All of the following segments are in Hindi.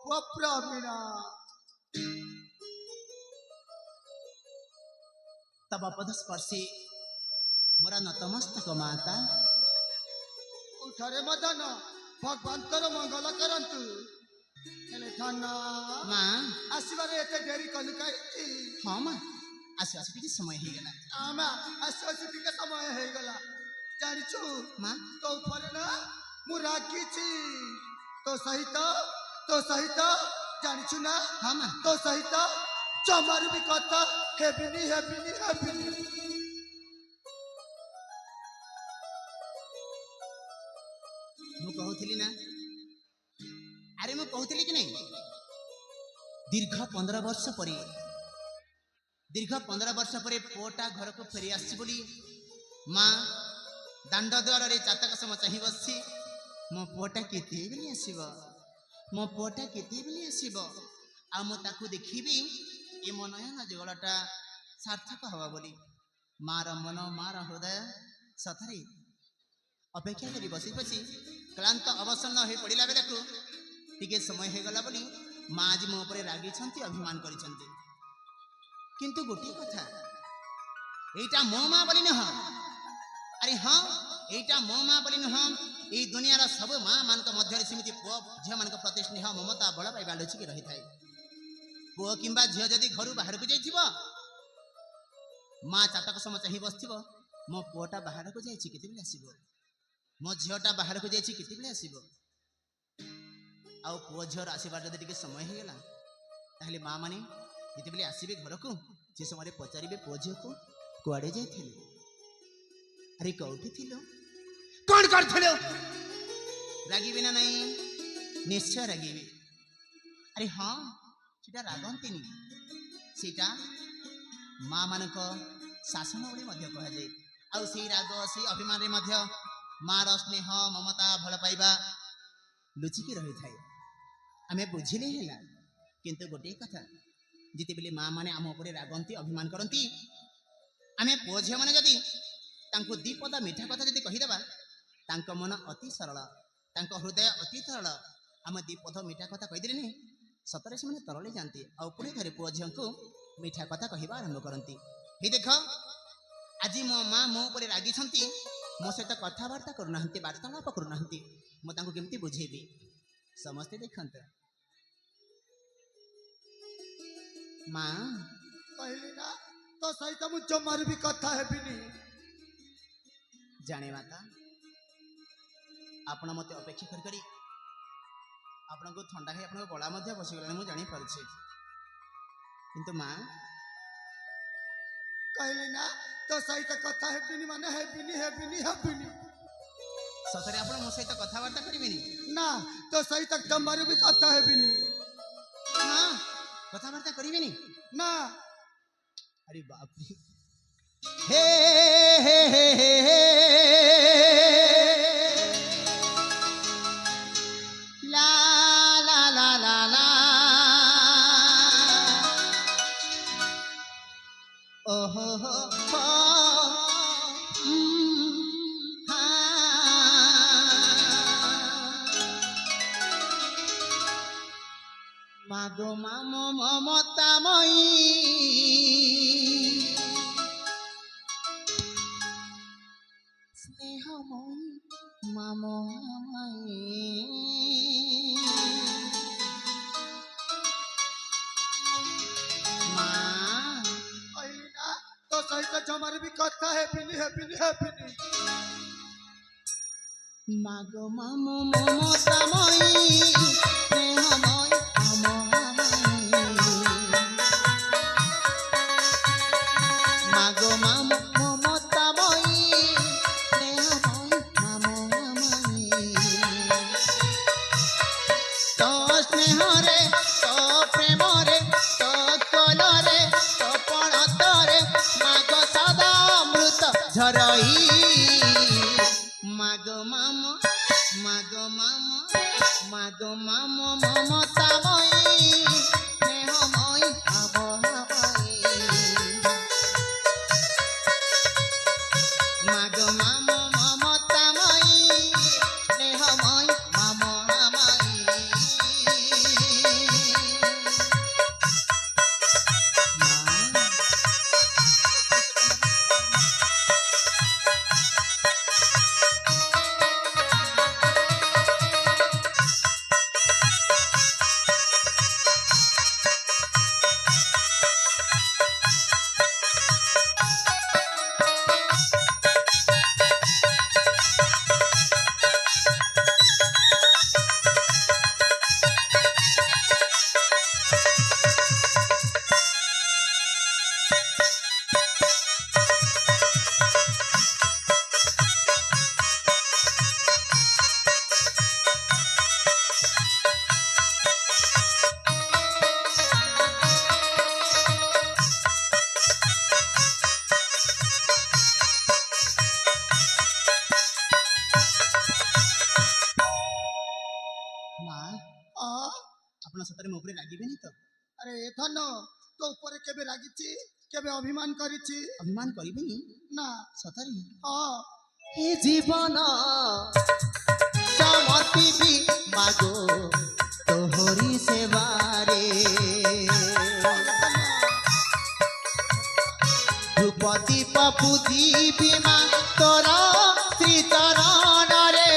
प्रवीणा तब पदस्पर्शी मोर नतमस्तक माता उठरे मदन भगवान तोर मंगल करंतु हेले थाना माँ आसबारे एते देरी कलु काई हाँ माँ आसु आसु टिके समय हो गला आमा आसु आसु टिके समय हो गला जानिछु माँ तो फरे ना मु रागी छी तो सहित जानिछु ना हाँ माँ तो सहित जमार भी कथा हेबिनी मु कहूली ना अरे मु कहूली कि नहीं दीर्घ 15 वर्ष पर पुओटा घर को फेरी आसी बोली माँ दांड द्वार रे चातक सम चाही बसी मो पुओटा केते बेली आसीबो मो पुओटा केते बेली आसीबो आ मु ताकू देखिबी ए मो नयन जुगलटा सार्थक हवा बोली मार मन मार हृदय सथरे अपेक्षा करी बसी बसी क्लांत अवसन्न हो पड़ा बेलू टिके समय हो गला बोली माँ आज मो पर रागी अभिमान करिसेंती किंतु गोटे कथा एटा मो माँ बोली नुह अरे हाँ एटा मो माँ बोली नुह ये दुनिया सब माँ मान मध्य सेमती पुओ झील मान प्रति स्नेह ममता बल पाइबा लुचिकी रही थाए पुओ किंबा झील जदि घर बाहर को जाइथिबो माँ चातक सम चाही बस मो पुओटा बाहर को जाइछि केते बेले आसीबो मो झीलटा बाहर को जाइछि केते बेले आसीबो आउ पुओ झीर आसबार जदि टिके समय हो गला ताहले माँ माने जिते बेले आसीबे घर को से समय पचारे पुओ झील को कुआड़े जाइथिलु अरे कौटी थिलो कौन करथिलो रागिबे ना नहीं निश्चय रागिबे अरे हाँ सेटा रागंतिनी सेटा माँ मानक शासन बोली मध्य कह जाए आउ से राग से अभिमान रे मध्य मार स्नेह ममता भल पाइबा लुचिकी रही थाए आमे बुझिले हैला किंतु गोटे कथा जिते बेले माँ माने आम उपरे रागंती अभिमान करती आमे पुओ झील माने जदि तांको दीपदा मीठा कथा जदि कहिदेबा तांको मन अति सरल तांको हृदय अति तरल आम दीपद मीठा कथा कहीदेले नहीं सतरे से तरले जाती आ पुणी थे पुओ झील को मीठा कथा कहवा आरंभ करती हे देख आज मो माँ मो ऊपर रागी मो सहित कथबार्ता करूना वार्तालाप करूना मुझे बुझेबी समस्ते देखते माँ कहली ना तो सहित मु जमार भी कथा हेबिनी जाने माता आपण मत अपेक्षा करी आपण को ठंडा खाई आपण गला बसीगला मुझे जानी पारुछि किंतु माँ कहली ना तो सहित कथा हेबिनी माने हेबिनी सतरे आपण मो सहित कथबार्ता करिबेनी ना तो सहित जमार भी कथा हेबिनी हाँ कथबार्ता करिबेनी ना अरे बाप रे हे ला ला ला ला ला ओहो हो मागो मामो ममतामयी स्नेहमयी मामोमयी माँ कहली ना तो सहित जमार भी कथा हेबिनी मागो मामो ममतामयी स्नेहमयी मागो मामो ममतामयी स्नेहमयी मामोमयी तो स्नेह रे तो प्रेम रे तो कोल रे तो पणत रे मागो सदा अमृत झरई मागो मामो ममतामयी स्नेहमयी भावमयी मागो मामो ममतामयी स्नेहमयी भावमयी ଉପରେ ରାଗିବେନି ତ? ଆରେ ଧନ ତୋ ଉପରେ କେବେ ରାଗିଛି କେବେ ଅଭିମାନ କରିଛି ଅଭିମାନ କରିବେନି ନା ସତରେ? ହଁ हे जीवन समर्पिबी मागो तोहरी सेवारे ध्रुपदी पपु दीपी मा तोरा श्री चरण रे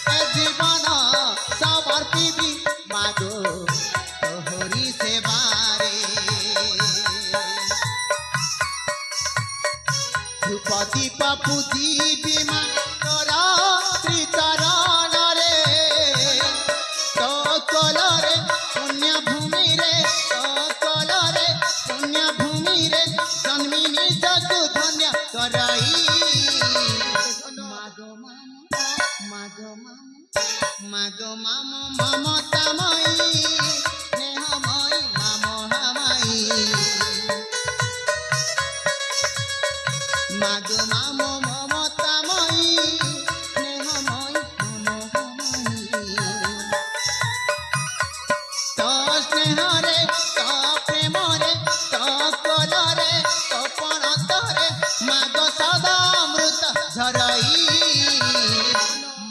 हे जीवन समर्पिबी मागो तोहरी सेवारे ध्रुपदी पपु दीपी मा तोरा श्री चरण रे तो कलरे पुण्य भूमि रे तो कलरे पुण्य भूमि रे जन्मी निजकु धन्य करई मागो मामो मागो मामो मागो मामो ममतामयी स्नेहमयी मामो हामाई मागो मामो ममतामयी स्नेहमयी मामो हामाई तो स्नेहरे तो प्रेमरे तो कलरे तो पणतरे मागो सदा अमृत झरई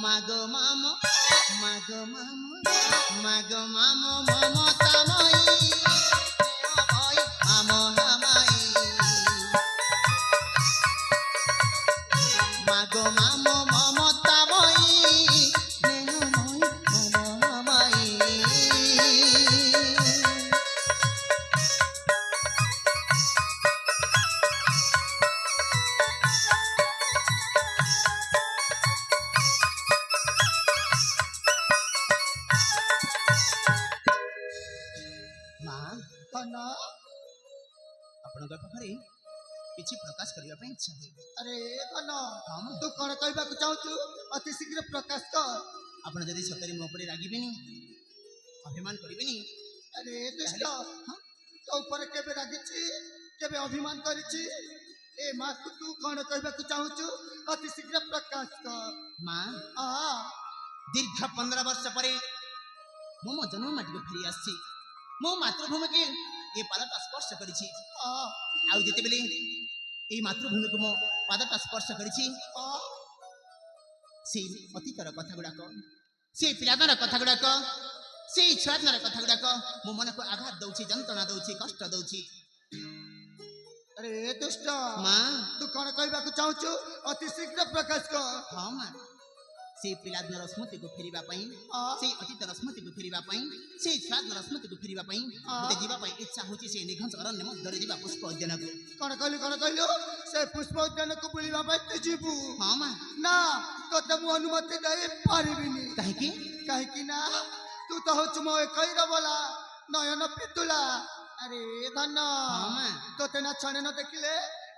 मागो मामो मागो मामो मागो मामो ममतामयी स्नेहमयी मामो हामाई मागो मामो ममतामयी स्नेहमयी मामो हामाई ମା ଧନ ଆପଣଙ୍କ ପାଖରେ କିଛି ପ୍ରକାଶ କରିବା ପାଇଁ ଇଚ୍ଛା ହୁଏ। ଆରେ ଧନ ହଁ ମା। ତୁ କଣ କହିବାକୁ ଚାହୁଁଛୁ ଅତି ଶୀଘ୍ର ପ୍ରକାଶ କର ଆପଣ ଯଦି ସତରେ ମୋ ଉପରେ ରାଗିବେନି ଅଭିମାନ କରିବେନି ଆରେ ଦୁଷ୍ଟ ହଁ? ତୋ ଉପରେ କେବେ ରାଗିଛି କେବେ ଅଭିମାନ କରିଛି ଏ ମାକୁ ତୁ କଣ କହିବାକୁ ଚାହୁଁଛୁ ଅତି ଶୀଘ୍ର ପ୍ରକାଶ କର ମା ଆ ଦୀର୍ଘ 15 ବର୍ଷ ପରେ ମୁଁ ମୋ ଜନ୍ମ ମାଟିକୁ ଫେରି ଆସିଛି ମୋ ମାତୃଭୂମିକୁ ଏ ପାଦଟା ସ୍ପର୍ଶ କରିଛି ଆ ଆଉ ଯେତେବେଳେ এই ମାତୃଭୂମିକୁ ମୋ ପାଦଟା ସ୍ପର୍ଶ କରିଛି ଆ ସେଇ ଅତୀତର କଥା ଗୁଡାକ ସେଇ ପିଲାଦିନର କଥା ଗୁଡାକ ସେଇ ଛୁଆଦିନର କଥା ଗୁଡାକ ମୋ ମନକୁ ଆଘାତ ଦଉଛି ଯନ୍ତ୍ରଣା ଦଉଛି କଷ୍ଟ ଦଉଛି ଆରେ ଦୁଷ୍ଟ ମା ତୁ କଣ କହିବାକୁ ଚାହୁଁଛୁ ଅତି ଶୀଘ୍ର ପ୍ରକାଶ କର ହଁ ମା ସେଇ ପିଲାଦିନର ସ୍ମୃତିକୁ ଫେରିବା ପାଇଁ ଆ ସେଇ ଅତୀତର ସ୍ମୃତିକୁ ଫେରିବା ପାଇଁ ସେଇ ଛୁଆଦିନର ସ୍ମୃତିକୁ ଫେରିବା ପାଇଁ ମୋତେ ଯିବା ପାଇଁ ଇଚ୍ଛା ହେଉଛି ସେଇ ନିଘଞ୍ଚ ଅରଣ୍ୟ ମଧ୍ୟରେ ଯିବା ପୁଷ୍ପ ଉଦ୍ୟାନକୁ କଣ କହିଲୁ ସେ ପୁଷ୍ପ ଉଦ୍ୟାନକୁ ବୁଲିବା ପାଇଁ ତୁ ଯିବୁ ହଁ ମା ନା ତୋତେ ମୁଁ ଅନୁମତି ଦେଇ ପାରିବିନି କାହିଁକି କାହିଁକି ନା ତୁ ତ ହଉଛୁ ମୋ ଏକଇର ବୋଲା ନୟନ ପିତୁଳା ଆରେ ଧନ ହଁ ମା ତୋତେ ନା ଛଣେ ନ ଦେଖିଲେ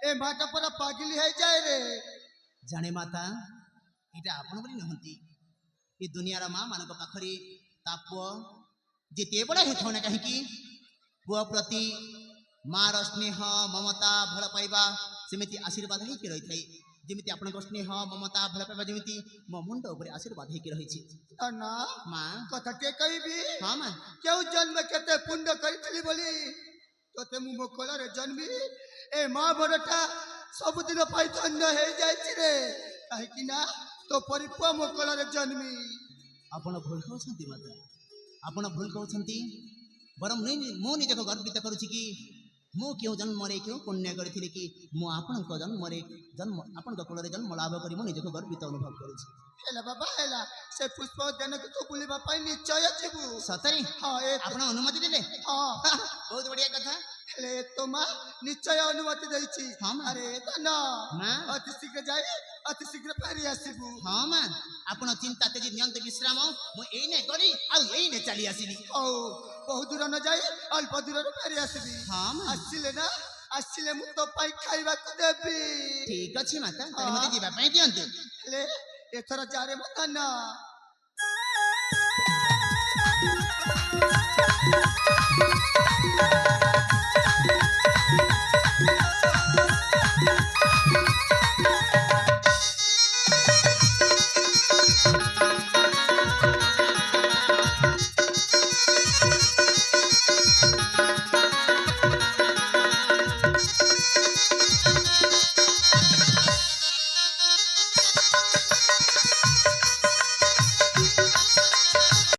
ଏ ମାଟା ପୁରା ପାଗିଲି ହେଇଯାଏ ରେ ଜାଣେ ମାତା ଏଇଟା ଆପଣ ବୋଲି ନୁହନ୍ତି ଏ ଦୁନିଆର ମା ମାନଙ୍କ ପାଖରେ ତା ପୁଅ ଯେତେ ବଡ଼ ହେଇଥାଉ ନା କାହିଁକି ପୁଅ ପ୍ରତି ମାର ସ୍ନେହ ମମତା ଭଲ ପାଇବା ସେମିତି ଆଶୀର୍ବାଦ ହେଇକି ରହିଥାଏ ଯେମିତି ଆପଣଙ୍କ ସ୍ନେହ ମମତା ଭଲ ପାଇବା ଯେମିତି ମୋ ମୁଣ୍ଡ ଉପରେ ଆଶୀର୍ବାଦ ହେଇକି ରହିଛି ଧନ ମା କଥା ଟିକେ କହିବି ହଁ ମା କେଉଁ ଜନ୍ମ କେତେ ପୁଣ୍ୟ କରିଥିଲି ବୋଲି ତୋତେ ମୁଁ ମୋ କୋଳରେ ଜନ୍ମି ଏ ମା ବଡ଼ଟା ସବୁଦିନ ପାଇଁ ଧନ୍ୟ ହେଇଯାଇଛି ରେ କାହିଁକି ନା ତୋ ପରି ପୁଅ ମୋ କୋଳରେ ଜନ୍ମି ଆପଣ ଭୁଲ କହୁଛନ୍ତି ମାତା ଆପଣ ଭୁଲ କହୁଛନ୍ତି ବରଂ ମୁଁ ନିଜକୁ ଗର୍ବିତ କରୁଛି କି ମୁଁ କେଉଁ ଜନ୍ମରେ କେଉଁ ପୁଣ୍ୟ କରିଥିଲି କି ମୁଁ ଆପଣଙ୍କ ଜନ୍ମରେ ଆପଣଙ୍କ କୋଳରେ ଜନ୍ମ ଲାଭ କରି ମୁଁ ନିଜକୁ ଗର୍ବିତ ଅନୁଭବ କରୁଛି ହେଲା ବାବା ହେଲା ସେ ପୁଷ୍ପ ଉଦ୍ୟାନକୁ ତୁ ବୁଲିବା ପାଇଁ ନିଶ୍ଚୟ ଯିବୁ ସତରେ ହଁ ଆପଣ ଅନୁମତି ଦେଲେ ହଁ ବହୁତ ବଢିଆ କଥା ହେଲେ ତୋ ମା ନିଶ୍ଚୟ ଅନୁମତି ଦେଇଛି ହଁ ମା। ଆରେ ଧନ ମା ଅତି ଶୀଘ୍ର ଯାଇ ଅତି ଶୀଘ୍ର ଫେରି ଆସିବୁ ହଁ ମା ଆପଣ ଚିନ୍ତା ତେଜି ନିଅନ୍ତୁ ବିଶ୍ରାମ ମୁଁ ଏଇନେ ଗଲି ଆଉ ଏଇନେ ଚାଲି ଆସିଲି ହଉ ବହୁ ଦୂର ନ ଯାଇ ଅଳ୍ପ ଦୂରରୁ ଫେରି ଆସିବି ହଁ ମା ଆସିଲେ ନା ଆସିଲେ ମୁଁ ତୋ ପାଇଁ ଖାଇବାକୁ ଦେବି ଠିକ ଅଛି ମାତା ତାହେଲେ ମୋତେ ଯିବା ପାଇଁ ଦିଅନ୍ତୁ ହେଲେ ଏଥର ଯାରେ ମୋ ଧନ